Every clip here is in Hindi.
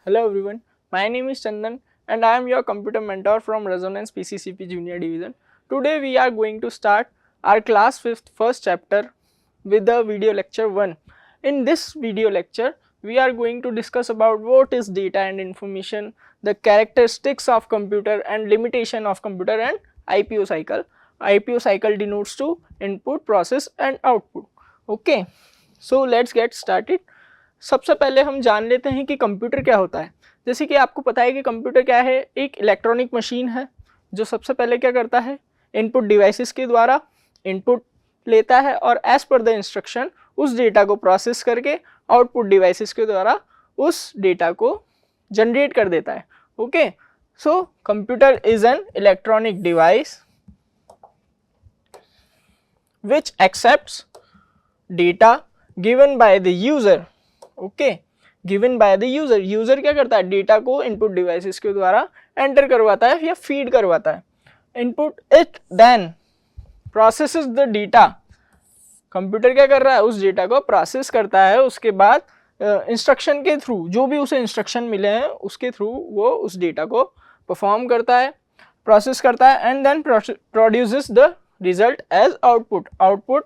Hello everyone, my name is Chandan and I am your computer mentor from Resonance PCCP Junior Division. Today we are going to start our class 5th first chapter with the video lecture 1. In this video lecture, we are going to discuss about what is data and information, the characteristics of computer and limitation of computer and IPO cycle. IPO cycle denotes to input, process and output. Okay, so let's get started. सबसे पहले हम जान लेते हैं कि कंप्यूटर क्या होता है। जैसे कि आपको पता है कि कंप्यूटर क्या है, एक इलेक्ट्रॉनिक मशीन है जो सबसे पहले क्या करता है, इनपुट डिवाइसेस के द्वारा इनपुट लेता है और एज पर द इंस्ट्रक्शन उस डेटा को प्रोसेस करके आउटपुट डिवाइसेस के द्वारा उस डेटा को जनरेट कर देता है। Okay, so computer is an electronic device which accepts data given by the user. Okay, given by the user, user क्या करता है, डेटा को इनपुट डिवाइसेस के द्वारा एंटर करवाता है या फीड करवाता है। Input it then processes the data, computer क्या कर रहा है, उस डेटा को प्रोसेस करता है। उसके बाद इंस्ट्रक्शन के थ्रू, जो भी उसे इंस्ट्रक्शन मिले हैं उसके थ्रू वो उस डेटा को परफॉर्म करता है, प्रोसेस करता है and then produces the result as output. Output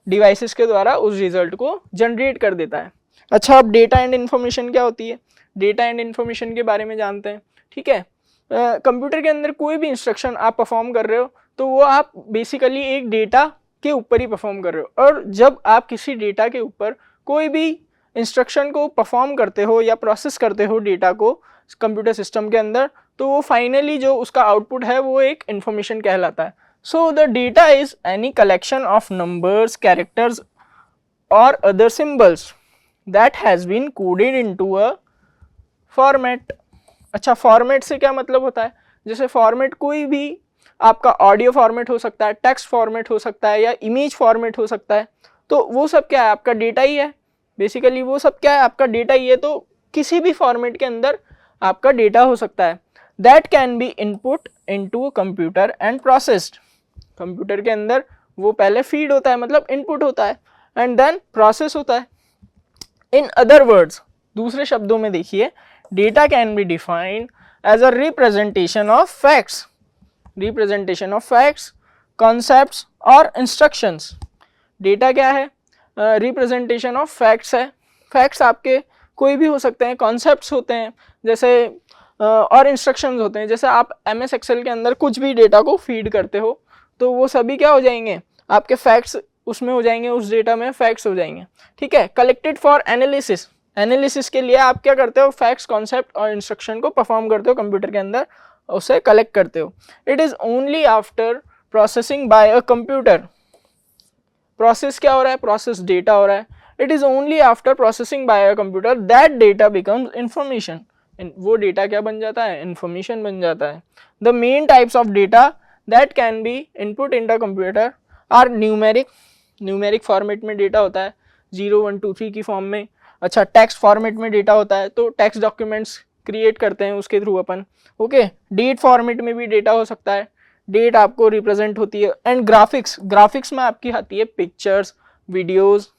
devices के द्वारा उस रिजल्ट को जनरेट कर देता है। अच्छा, अब डेटा एंड इन्फॉर्मेशन क्या होती है, डेटा एंड इन्फॉर्मेशन के बारे में जानते हैं। ठीक है, कंप्यूटर के अंदर कोई भी इंस्ट्रक्शन आप परफॉर्म कर रहे हो तो वो आप बेसिकली एक डेटा के ऊपर ही परफॉर्म कर रहे हो, और जब आप किसी डेटा के ऊपर कोई भी इंस्ट्रक्शन को परफॉर्म करते हो या प्रोसेस करते हो डेटा को कंप्यूटर सिस्टम के अंदर, तो वो फाइनली जो उसका आउटपुट है वो एक इन्फॉर्मेशन कहलाता है। So the data is any collection of numbers, characters और other symbols that has been coded into a format। अच्छा, फॉर्मेट से क्या मतलब होता है, जैसे फॉर्मेट कोई भी आपका ऑडियो फॉर्मेट हो सकता है, टेक्स्ट फॉर्मेट हो सकता है या इमेज फॉर्मेट हो सकता है, तो वो सब क्या है, आपका डेटा ही है। बेसिकली वो सब क्या है, आपका डेटा ही है। तो किसी भी फॉर्मेट के अंदर आपका डेटा हो सकता है। That can be input into computer and processed. Computer के अंदर वो पहले फीड होता है, मतलब इनपुट होता है, एंड देन प्रोसेस होता है। इन अदर वर्ड्स, दूसरे शब्दों में देखिए, data can be defined as a representation of facts, representation of facts, concepts और इंस्ट्रक्शंस। डेटा क्या है, रिप्रेजेंटेशन ऑफ फैक्ट्स है। फैक्ट्स आपके कोई भी हो सकते हैं, कॉन्सेप्ट्स होते हैं जैसे और इंस्ट्रक्शंस होते हैं। जैसे आप MS एक्सेल के अंदर कुछ भी डेटा को फीड करते हो तो वो सभी क्या हो जाएंगे, आपके फैक्ट्स उसमें हो जाएंगे, उस डेटा में फैक्ट्स हो जाएंगे। ठीक है, कलेक्टेड फॉर एनालिसिस, एनालिसिस के लिए आप क्या करते हो, फैक्ट्स, कॉन्सेप्ट और इंस्ट्रक्शन को परफॉर्म करते हो कंप्यूटर के अंदर, उसे कलेक्ट करते हो। It is only after processing by a computer, process क्या हो रहा है, प्रोसेस डेटा हो रहा है। It is only after processing by a computer that data becomes information, वो डेटा क्या बन जाता है, इंफॉर्मेशन बन जाता है। The main types of data that can be input in the computer are numeric, numeric format में डेटा होता है 0 1 2 3 की फॉर्म में। अच्छा, टेक्स्ट फॉर्मेट में डेटा होता है, तो टेक्स्ट डॉक्यूमेंट्स क्रिएट करते हैं उसके थ्रू अपन। ओके, डेट फॉर्मेट में भी डेटा हो सकता है, डेट आपको रिप्रेजेंट होती है। एंड ग्राफिक्स, ग्राफिक्स में आपकी आती है pictures, videos,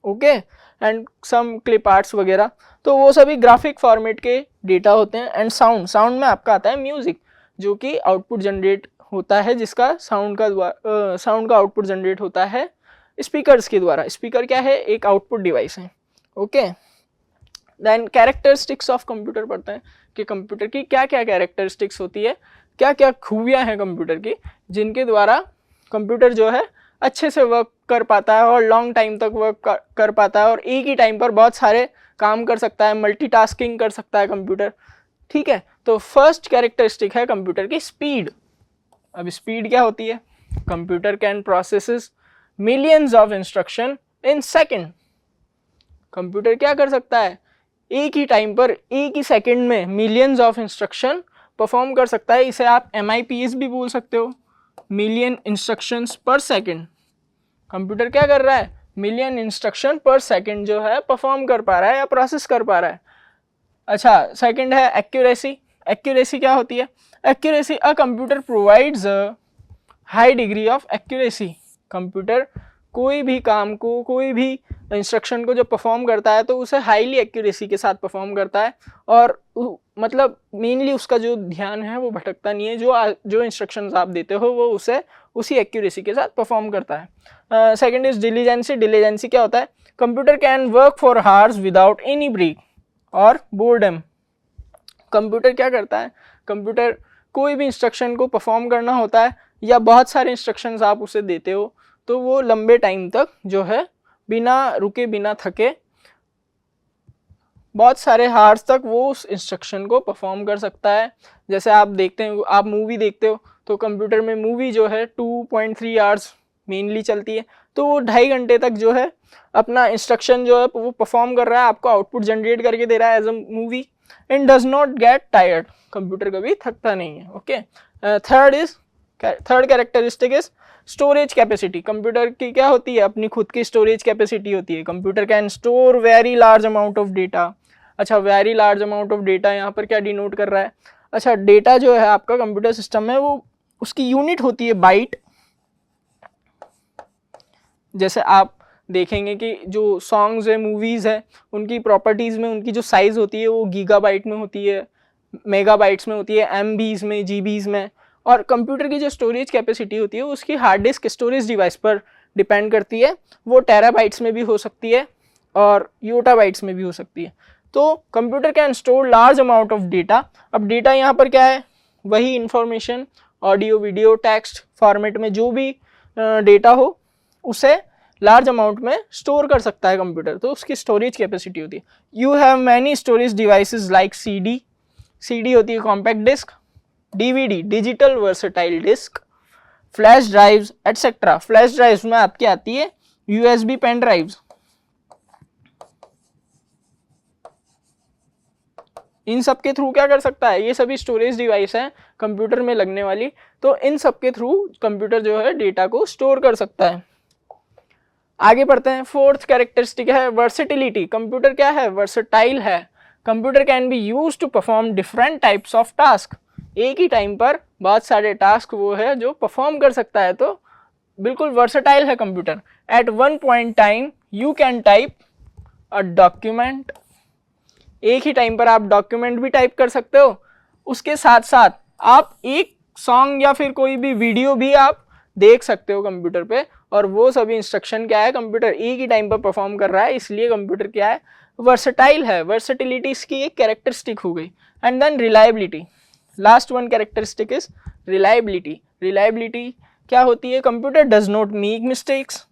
okay, and some clip arts वगैरह, तो वो सभी ग्राफिक फॉर्मेट के डेटा होते हैं। एंड साउंड, साउंड में आपका आता है म्यूजिक, जो कि आउटपुट जनरेट होता है, जिसका साउंड का आउटपुट जनरेट होता है स्पीकर्स के द्वारा। स्पीकर क्या है, एक आउटपुट डिवाइस है। Okay, then characteristics of computer पढ़ते हैं कि कंप्यूटर की क्या क्या कैरेक्टरिस्टिक्स होती है, क्या क्या खूबियां हैं कंप्यूटर की, जिनके द्वारा कंप्यूटर जो है अच्छे से वर्क कर पाता है और लॉन्ग टाइम तक वर्क कर पाता है और एक ही टाइम पर बहुत सारे काम कर सकता है, मल्टीटास्किंग कर सकता है कंप्यूटर। ठीक है, तो फर्स्ट कैरेक्टरिस्टिक है कंप्यूटर की स्पीड। अब स्पीड क्या होती है, computer can processes millions of instruction in second. Computer क्या कर सकता है, एक ही टाइम पर, एक ही सेकेंड में मिलियंस ऑफ इंस्ट्रक्शन परफॉर्म कर सकता है। इसे आप MIPS भी बोल सकते हो, मिलियन इंस्ट्रक्शंस पर सेकेंड। कंप्यूटर क्या कर रहा है, मिलियन इंस्ट्रक्शन पर सेकेंड जो है परफॉर्म कर पा रहा है या प्रोसेस कर पा रहा है। अच्छा, सेकेंड है एक्यूरेसी। एक्यूरेसी क्या होती है, accuracy, a computer provides a high degree of accuracy. Computer कोई भी काम को, कोई भी इंस्ट्रक्शन को जब परफॉर्म करता है तो उसे हाईली एक्यूरेसी के साथ परफॉर्म करता है, और मतलब मेनली उसका जो ध्यान है वो भटकता नहीं है, जो इंस्ट्रक्शंस आप देते हो वो उसे उसी एक्यूरेसी के साथ परफॉर्म करता है। Second is डिलीजेंसी। डिलीजेंसी क्या होता है? Computer can work for hours without any break और बोर्डम। कंप्यूटर क्या करता है? कंप्यूटर कोई भी इंस्ट्रक्शन को परफॉर्म करना होता है या बहुत सारे इंस्ट्रक्शंस आप उसे देते हो तो वो लंबे टाइम तक जो है बिना रुके बिना थके बहुत सारे हार्स तक वो उस इंस्ट्रक्शन को परफॉर्म कर सकता है। जैसे आप देखते हैं, आप मूवी देखते हो तो कंप्यूटर में मूवी जो है 2.3 आवर्स मेनली चलती है, तो वो 2.5 घंटे तक जो है अपना इंस्ट्रक्शन जो है वो परफॉर्म कर रहा है, आपको आउटपुट जनरेट करके दे रहा है as a movie, and does not get tired. Computer कभी थकता नहीं है। Okay, third characteristic is storage capacity. Computer की क्या होती है? अपनी खुद की स्टोरेज कैपेसिटी होती है। Computer can store very large amount of data. अच्छा, very large amount of data यहाँ पर क्या डिनोट कर रहा है? अच्छा, डेटा जो है आपका कंप्यूटर सिस्टम में वो उसकी यूनिट होती है बाइट। जैसे आप देखेंगे कि जो सॉन्ग्स है, मूवीज है, उनकी प्रॉपर्टीज में उनकी जो साइज होती है वो गीगाबाइट में होती है, मेगाबाइट्स में होती है, एमबीज में, जीबीज में। और कंप्यूटर की जो स्टोरेज कैपेसिटी होती है उसकी हार्ड डिस्क स्टोरेज डिवाइस पर डिपेंड करती है। वो टेराबाइट्स में भी हो सकती है और योटाबाइट्स में भी हो सकती है। तो computer can store large amount of data. अब डेटा यहाँ पर क्या है? वही information, audio, video, text format में जो भी डेटा हो उसे लार्ज अमाउंट में स्टोर कर सकता है कंप्यूटर, तो उसकी स्टोरेज कैपेसिटी होती है। You have many storage devices like CD. CD होती है compact disc, DVD digital versatile disc, flash drives etcetera. Flash drives में आपकी आती है यूएसबी पेन ड्राइव्स। इन सब के थ्रू क्या कर सकता है? ये सभी स्टोरेज डिवाइस हैं कंप्यूटर में लगने वाली, तो इन सब के थ्रू कंप्यूटर जो है डेटा को स्टोर कर सकता है। आगे बढ़ते हैं। फोर्थ कैरेक्टरिस्टिक है वर्सेटिलिटी। कंप्यूटर क्या है? वर्सेटाइल है। Computer can be use to perform different types of task. एक ही टाइम पर बहुत सारे टास्क वो है जो परफॉर्म कर सकता है, तो बिल्कुल वर्सेटाइल है computer. At one point time you can type a document. एक ही टाइम पर आप डॉक्यूमेंट भी टाइप कर सकते हो, उसके साथ साथ आप एक सॉन्ग या फिर कोई भी वीडियो भी आप देख सकते हो कंप्यूटर पे, और वो सभी इंस्ट्रक्शन क्या है? कंप्यूटर एक ही टाइम पर परफॉर्म कर रहा है, इसलिए कंप्यूटर क्या है? वर्सेटाइल है। वर्सेटिलिटी इसकी एक कैरेक्टरिस्टिक हो गई। And then reliability. Last one characteristic is reliability. Reliability क्या होती है? Computer does not make mistakes.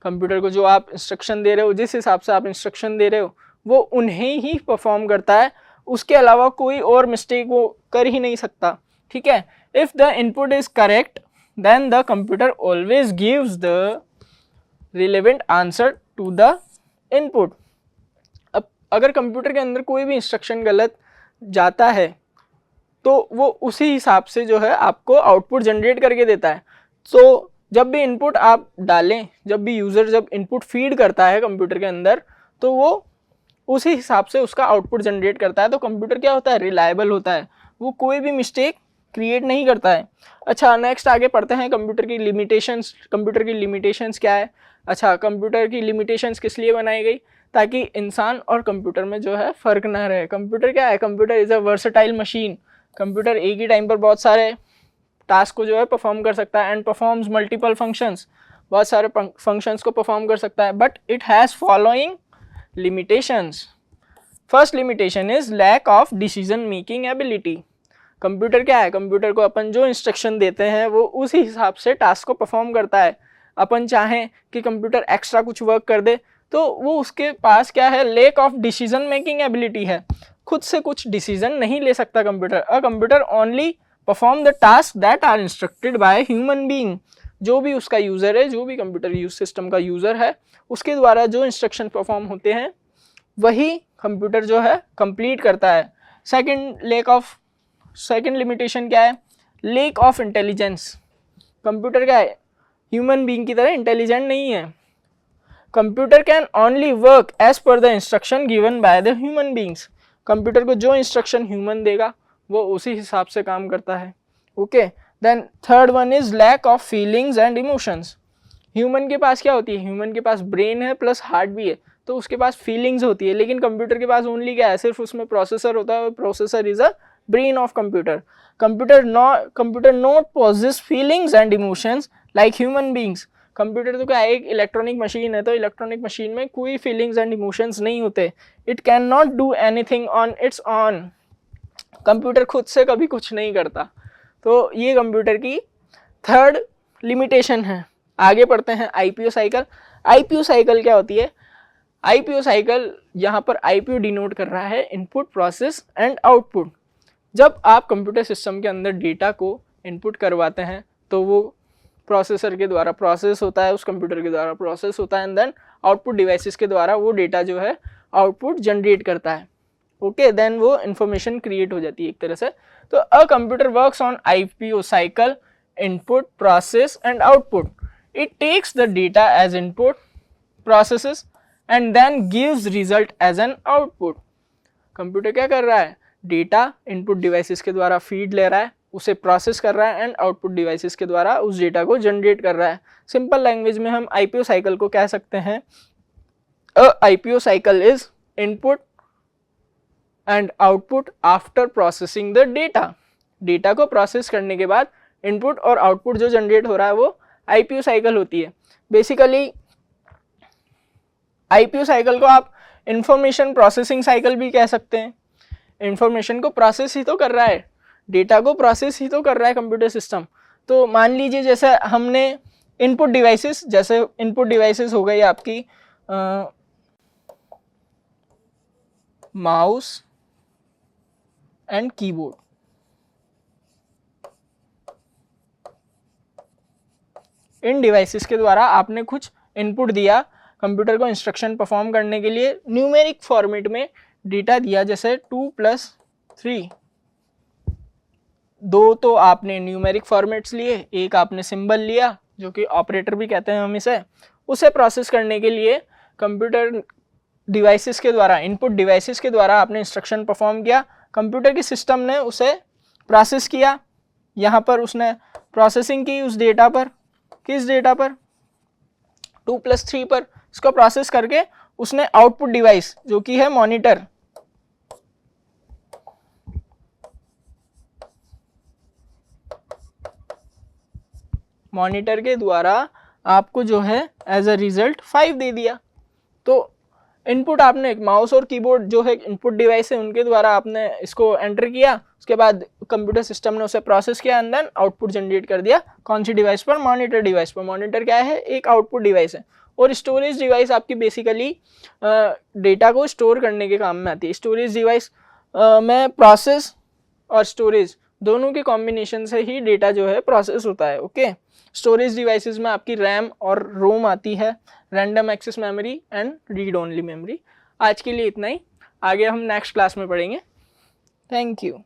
Computer को जो आप इंस्ट्रक्शन दे रहे हो, जिस हिसाब से आप इंस्ट्रक्शन दे रहे हो, वो उन्हें ही परफॉर्म करता है, उसके अलावा कोई और मिस्टेक वो कर ही नहीं सकता। ठीक है, if the input is correct then the computer always gives the relevant answer to the input. अब अगर कंप्यूटर के अंदर कोई भी इंस्ट्रक्शन गलत जाता है तो वो उसी हिसाब से जो है आपको आउटपुट जनरेट करके देता है। तो जब भी इनपुट आप डालें, जब भी यूज़र जब इनपुट फीड करता है कंप्यूटर के अंदर, तो वो उसी हिसाब से उसका आउटपुट जनरेट करता है। तो कंप्यूटर क्या होता है? रिलायबल होता है, वो कोई भी मिस्टेक क्रिएट नहीं करता है। अच्छा, नेक्स्ट आगे पढ़ते हैं कंप्यूटर की लिमिटेशंस। कंप्यूटर की लिमिटेशंस क्या है? अच्छा, कंप्यूटर की लिमिटेशंस किस लिए बनाई गई? ताकि इंसान और कंप्यूटर में जो है फ़र्क ना रहे। कंप्यूटर क्या है? Computer is a versatile machine. Computer एक ही टाइम पर बहुत सारे टास्क को जो है परफॉर्म कर सकता है, एंड परफॉर्म्स मल्टीपल फंक्शंस, बहुत सारे फंक्शंस को परफॉर्म कर सकता है, but it has following limitations. First limitation is lack of decision making ability. Computer क्या है? कंप्यूटर को अपन जो इंस्ट्रक्शन देते हैं वो उसी हिसाब से टास्क को परफॉर्म करता है। अपन चाहें कि कंप्यूटर एक्स्ट्रा कुछ वर्क कर दे तो वो उसके पास क्या है? Lack of decision making ability है, खुद से कुछ डिसीजन नहीं ले सकता computer. A computer only perform the task that are instructed by human being. जो भी उसका यूज़र है, जो भी कंप्यूटर यूज सिस्टम का यूज़र है, उसके द्वारा जो इंस्ट्रक्शन परफॉर्म होते हैं वही कंप्यूटर जो है कंप्लीट करता है। सेकंड लिमिटेशन क्या है? Lack of intelligence. कंप्यूटर क्या है? ह्यूमन बीइंग की तरह इंटेलिजेंट नहीं है। Computer can only work as per the instruction given by the human beings. Computer को जो इंस्ट्रक्शन ह्यूमन देगा वो उसी हिसाब से काम करता है। Okay, then third one is lack of feelings and emotions. Human के पास क्या होती है, ह्यूमन के पास ब्रेन है प्लस हार्ट भी है, तो उसके पास फीलिंग्स होती है, लेकिन कंप्यूटर के पास ओनली क्या है, सिर्फ उसमें प्रोसेसर होता है, processor is a brain of computer. Computer not possess feelings and emotions like human beings. Computer तो क्या है, एक इलेक्ट्रॉनिक मशीन है, तो इलेक्ट्रॉनिक मशीन में कोई फीलिंग्स एंड इमोशंस नहीं होते. It can not do anything on it's on. Computer खुद से कभी कुछ नहीं करता. तो ये कंप्यूटर की थर्ड लिमिटेशन है. आगे पढ़ते हैं आईपीओ साइकिल. आईपीओ साइकिल क्या होती है, आईपीओ साइकिल यहाँ पर आईपीओ डिनोट कर रहा है इनपुट, प्रोसेस एंड आउटपुट. जब आप कंप्यूटर सिस्टम के अंदर डेटा को इनपुट करवाते हैं तो वो प्रोसेसर के द्वारा प्रोसेस होता है, उस कंप्यूटर के द्वारा प्रोसेस होता है, एंड देन आउटपुट डिवाइसेस के द्वारा वो डेटा जो है आउटपुट जनरेट करता है. ओके, देन वो इंफॉर्मेशन क्रिएट हो जाती है एक तरह से. तो a computer works on IPO cycle, input, process and output. It takes the data as input, processes and then gives result as an output. Computer क्या कर रहा है, डेटा इनपुट डिवाइसेस के द्वारा फीड ले रहा है, उसे प्रोसेस कर रहा है एंड आउटपुट डिवाइसेस के द्वारा उस डेटा को जनरेट कर रहा है. सिंपल लैंग्वेज में हम आईपीओ साइकिल को कह सकते हैं, a IPO cycle is input and output after processing the data. Data को प्रोसेस करने के बाद इनपुट और आउटपुट जो जनरेट हो रहा है वो आईपीओ साइकिल होती है. बेसिकली आईपीओ साइकिल को आप इंफॉर्मेशन प्रोसेसिंग साइकिल भी कह सकते हैं. इंफॉर्मेशन को प्रोसेस ही तो कर रहा है, डेटा को प्रोसेस ही तो कर रहा है कंप्यूटर सिस्टम. तो मान लीजिए जैसे हमने इनपुट डिवाइसेस, जैसे इनपुट डिवाइसेस हो गई आपकी mouse and keyboard. In devices के द्वारा आपने कुछ इनपुट दिया कंप्यूटर को इंस्ट्रक्शन परफॉर्म करने के लिए, न्यूमेरिक फॉर्मेट में डेटा दिया, जैसे 2+3. दो तो आपने न्यूमेरिक फॉर्मेट्स लिए, एक आपने सिंबल लिया जो कि ऑपरेटर भी कहते हैं हम इसे. उसे प्रोसेस करने के लिए कंप्यूटर डिवाइसेस के द्वारा, इनपुट डिवाइसेस के द्वारा आपने इंस्ट्रक्शन परफॉर्म किया, कंप्यूटर की सिस्टम ने उसे प्रोसेस किया. यहाँ पर उसने प्रोसेसिंग की उस डेटा पर, किस डेटा पर, 2+3 पर. इसको प्रोसेस करके उसने आउटपुट डिवाइस जो कि है मॉनिटर, मॉनिटर के द्वारा आपको जो है एज अ रिजल्ट 5 दे दिया. तो इनपुट आपने माउस और कीबोर्ड जो है इनपुट डिवाइस है उनके द्वारा आपने इसको एंटर किया, उसके बाद कंप्यूटर सिस्टम ने उसे प्रोसेस किया एंड देन आउटपुट जनरेट कर दिया. कौन सी डिवाइस पर, मॉनिटर डिवाइस पर. मॉनिटर क्या है, एक आउटपुट डिवाइस है. और स्टोरेज डिवाइस आपकी बेसिकली डेटा को स्टोर करने के काम में आती है. स्टोरेज डिवाइस में प्रोसेस और स्टोरेज दोनों के कॉम्बिनेशन से ही डेटा जो है प्रोसेस होता है. ओके, स्टोरेज डिवाइसेस में आपकी रैम और रोम आती है, random access memory and read only memory. आज के लिए इतना ही, आगे हम नेक्स्ट क्लास में पढ़ेंगे. Thank you.